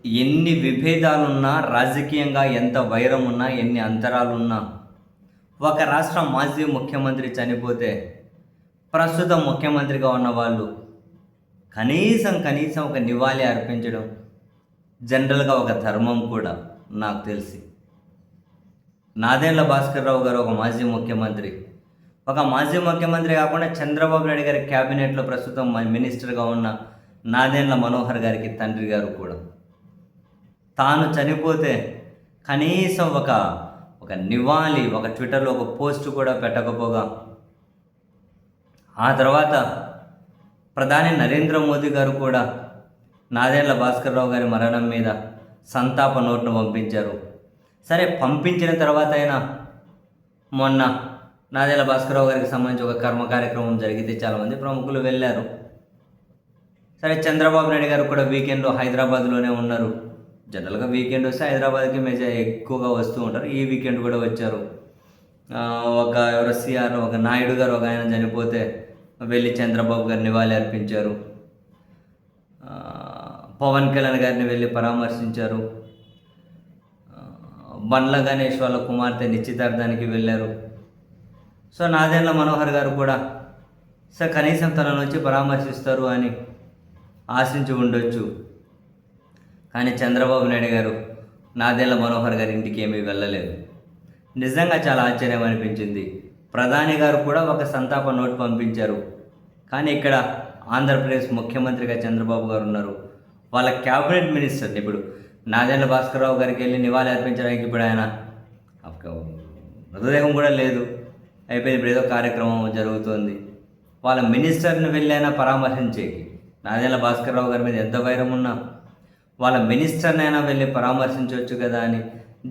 ఎన్ని విభేదాలున్నా, రాజకీయంగా ఎంత వైరం ఉన్నా, ఎన్ని అంతరాలున్నా, ఒక రాష్ట్ర మాజీ ముఖ్యమంత్రి చనిపోతే ప్రస్తుతం ముఖ్యమంత్రిగా ఉన్న వాళ్ళు కనీసం ఒక నివాళి అర్పించడం జనరల్గా ఒక ధర్మం కూడా నాకు తెలిసి. నాదెండ్ల భాస్కర్రావు గారు ఒక మాజీ ముఖ్యమంత్రి. ఒక మాజీ ముఖ్యమంత్రి కాకుండా చంద్రబాబు నాయుడు గారి క్యాబినెట్లో ప్రస్తుతం మినిస్టర్గా ఉన్న నాదెండ్ల మనోహర్ గారికి తండ్రి గారు కూడా. తాను చనిపోతే కనీసం ఒక నివాళి, ఒక ట్విట్టర్లో ఒక పోస్ట్ కూడా పెట్టకపోగా, ఆ తర్వాత ప్రధాని నరేంద్ర మోదీ గారు కూడా నాదెండ్ల భాస్కర్రావు గారి మరణం మీద సంతాప నోట్ను పంపించారు. సరే, పంపించిన తర్వాత అయినా మొన్న నాదెండ్ల భాస్కర్రావు గారికి సంబంధించి ఒక కర్మ కార్యక్రమం జరిగితే చాలామంది ప్రముఖులు వెళ్ళారు. సరే, చంద్రబాబు నాయుడు గారు కూడా వీకెండ్లో హైదరాబాద్లోనే ఉన్నారు. జనరల్గా వీకెండ్ వస్తే హైదరాబాద్కి ఎక్కువగా వస్తూ ఉంటారు. ఈ వీకెండ్ కూడా వచ్చారు. ఎవరో సిఆర్, ఒక నాయుడు గారు ఒక ఆయన చనిపోతే వెళ్ళి చంద్రబాబు గారిని నివాళి అర్పించారు. పవన్ కళ్యాణ్ గారిని వెళ్ళి పరామర్శించారు. బండ్ల గణేష్ వాళ్ళ కుమార్తె నిశ్చితార్థానికి వెళ్ళారు. సో నాదెండ్ల మనోహర్ గారు కూడా కనీసం తనను వచ్చి పరామర్శిస్తారు అని ఆశించి ఉండొచ్చు. కానీ చంద్రబాబు నాయుడు గారు నాదెండ్ల మనోహర్ గారి ఇంటికి ఏమీ వెళ్ళలేదు. నిజంగా చాలా ఆశ్చర్యం అనిపించింది. ప్రధాని గారు కూడా ఒక సంతాప నోట్ పంపించారు. కానీ ఇక్కడ ఆంధ్రప్రదేశ్ ముఖ్యమంత్రిగా చంద్రబాబు గారు ఉన్నారు. వాళ్ళ క్యాబినెట్ మినిస్టర్ని ఇప్పుడు నాదెండ్ల భాస్కర్రావు గారికి వెళ్ళి నివాళి అర్పించడానికి ఇప్పుడు ఆయన మృతదేహం కూడా లేదు, అయిపోయింది. ఇప్పుడు ఏదో కార్యక్రమం జరుగుతుంది. వాళ్ళ మినిస్టర్ని వెళ్ళైనా పరామర్శించేకి, నాదెండ్ల భాస్కర్రావు గారి మీద ఎంత వైరం ఉన్నా వాళ్ళ మినిస్టర్నైనా వెళ్ళి పరామర్శించవచ్చు కదా అని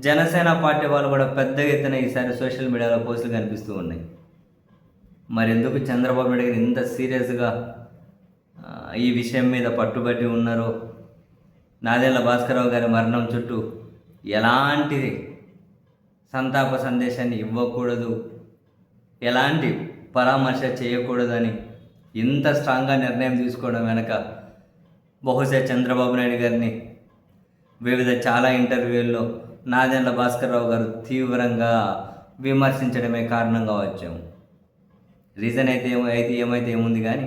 జనసేన పార్టీ వాళ్ళు కూడా పెద్ద ఎత్తున ఈసారి సోషల్ మీడియాలో పోస్టులు కనిపిస్తూ ఉన్నాయి. మరి ఎందుకు చంద్రబాబు నాయుడు గారు ఇంత సీరియస్గా ఈ విషయం మీద పట్టుబట్టి ఉన్నారో, నాదెండ్ల భాస్కర్రావు గారి మరణం చుట్టూ ఎలాంటి సంతాప సందేశాన్ని ఇవ్వకూడదు, ఎలాంటి పరామర్శ చేయకూడదని ఇంత స్ట్రాంగ్గా నిర్ణయం తీసుకోవడం వెనక బహుశా చంద్రబాబు నాయుడు గారిని వివిధ చాలా ఇంటర్వ్యూల్లో నాదెండ్ల భాస్కర్రావు గారు తీవ్రంగా విమర్శించడమే కారణంగా వచ్చాము. రీజన్ ఏమైతే ఏముంది కానీ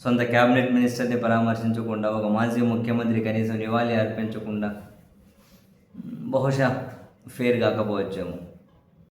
సొంత క్యాబినెట్ మినిస్టర్ని పరామర్శించకుండా, ఒక మాజీ ముఖ్యమంత్రి కనీసం నివాళి అర్పించకుండా బహుశా ఫేర్ కాకపోవచ్చాము.